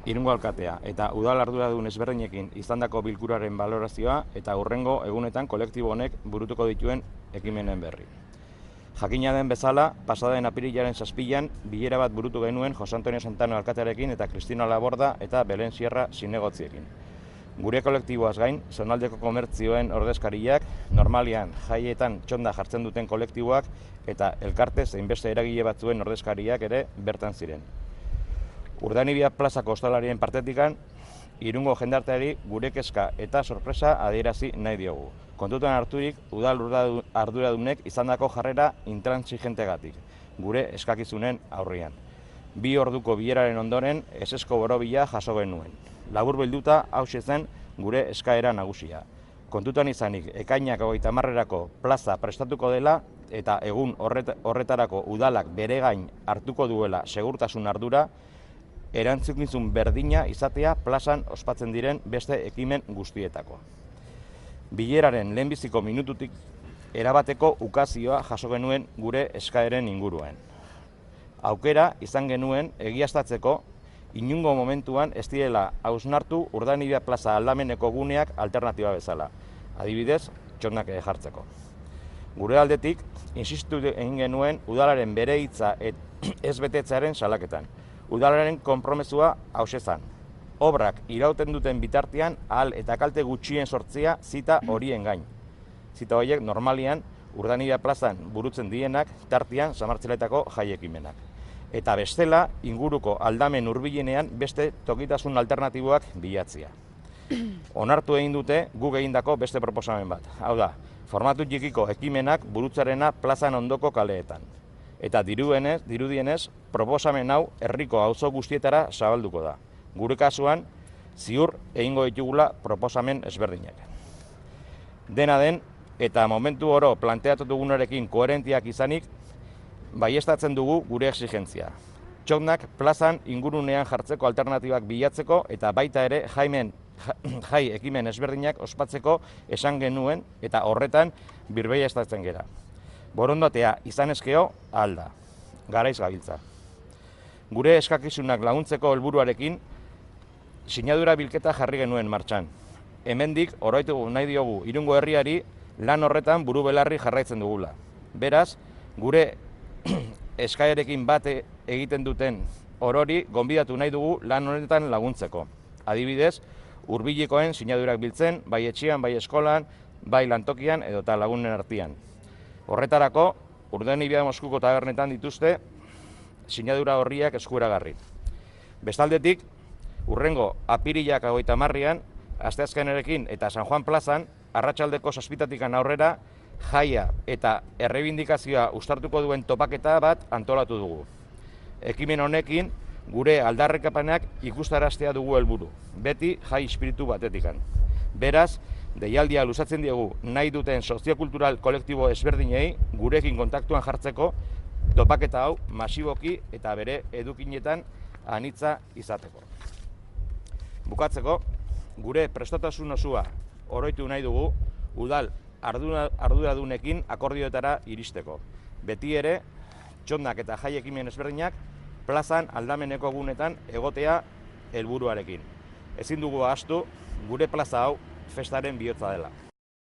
Irungo alkatea eta udal arduradun ezberdinekin izandako bilkuraren balorazioa eta hurrengo egunetan kolektibo honek burutuko dituen ekimenen berri. Jakina den bezala, pasaden apirilaren 7an bilera bat burutu genuen Jose Antonio Santano alkatearekin eta Cristina Laborda eta Belen Sierra zinegotziekin. Gure kolektiboaz gain, zonaldeko komertzioen ordezkariak, normalian jaietan txonda jartzen duten kolektiboak eta elkarte zein beste eragile batzuen ordezkariak ere bertan ziren. Urdanibia plazako ostalarien partetikan, Irungo jendarteari gure kezka eta sorpresa adierazi nahi diogu. Kontutan harturik, udal arduradunek izandako jarrera intransigentegatik, gure eskakizunen aurrian. 2 orduko bileraren ondoren, ezezko borobila jaso genuen. Labur bilduta, hauxe zen gure eskaera nagusia. Kontutan izanik, ekainak 30erako plaza prestatuko dela eta egun horretarako udalak bere gain hartuko duela segurtasun ardura, erantzukizun berdina izatea plazan ospatzen diren beste ekimen guztietako. Bileraren lehenbiziko minututik erabateko ukazioa jaso genuen gure eskaeren inguruan. Aukera izan genuen egiaztatzeko inungo momentuan ez direla hausnartu Urdanibia plaza aldameneko guneak alternatiba bezala, adibidez, txondak jartzeko. Gure aldetik, insistu egin genuen udalaren bere hitza ez betetzearen salaketan. Udalaren konpromesua hauxe zan. Obrak irauten duten bitartean ahal eta kalte gutxien sortzea zita horien gain. Zita horiek normalian Urdanibia plazan burutzen dienak tartean Samartzeletako jaiekimenak. Eta bestela inguruko aldamen hurbilenean beste tokitasun alternatiboak bilatzea. Onartu egin dute guk egindako beste proposamen bat. Hau da, formatu txikiko ekimenak burutzarena plazan ondoko kaleetan. Eta dirudienez, proposamen hau herriko auzo guztietara zabalduko da. Gure kasuan, ziur egingo ditugula proposamen ezberdinak. Dena den, eta momentu oro planteatu dugunarekin koherentiak izanik, baieztatzen dugu gure exigentzia. Txondak plazan ingurunean jartzeko alternatibak bilatzeko eta baita ere jai ekimen ezberdinak ospatzeko esan genuen eta horretan birbaieztatzen gera. Borondatea izan ezkeo alda, garaiz gabiltza. Gure eskakizunak laguntzeko helburuarekin sinadura bilketa jarri genuen martxan. Hemendik oroitu nahi diogu Irungo herriari lan horretan buru belarri jarraitzen dugula. Beraz, gure eskaerekin bat egiten duten orori gonbidatu nahi dugu lan honetan laguntzeko. Adibidez, hurbilekoen sinadurak biltzen, bai etxean, bai eskolan, bai lantokian edota lagunen artean. Horretarako, Urdanibia Moskuko tabernetan dituzte sinadura horriak eskuragarri. Bestaldetik, hurrengo apirilak 30ean, asteazkenerekin eta San Juan plazan, arratsaldeko 7 aurrera, jaia eta errebindikazioa uztartuko duen topaketa bat antolatu dugu. Ekimen honekin, gure aldarrikapenak ikustaraztea dugu helburu, beti jai espiritu batetikan. Beraz, deialdia luzatzen diegu nahi duten soziokultural kolektibo ezberdinei gurekin kontaktuan jartzeko topaketa hau masiboki eta bere edukinetan anitza izateko. Bukatzeko, gure prestatasun osua oroitu nahi dugu udal arduradunekin akordioetara iristeko. Beti ere, txondak eta jai ekimen ezberdinak plazan aldameneko gunetan egotea helburuarekin. Ezin dugu ahaztu gure plaza hau festaren bihotza dela.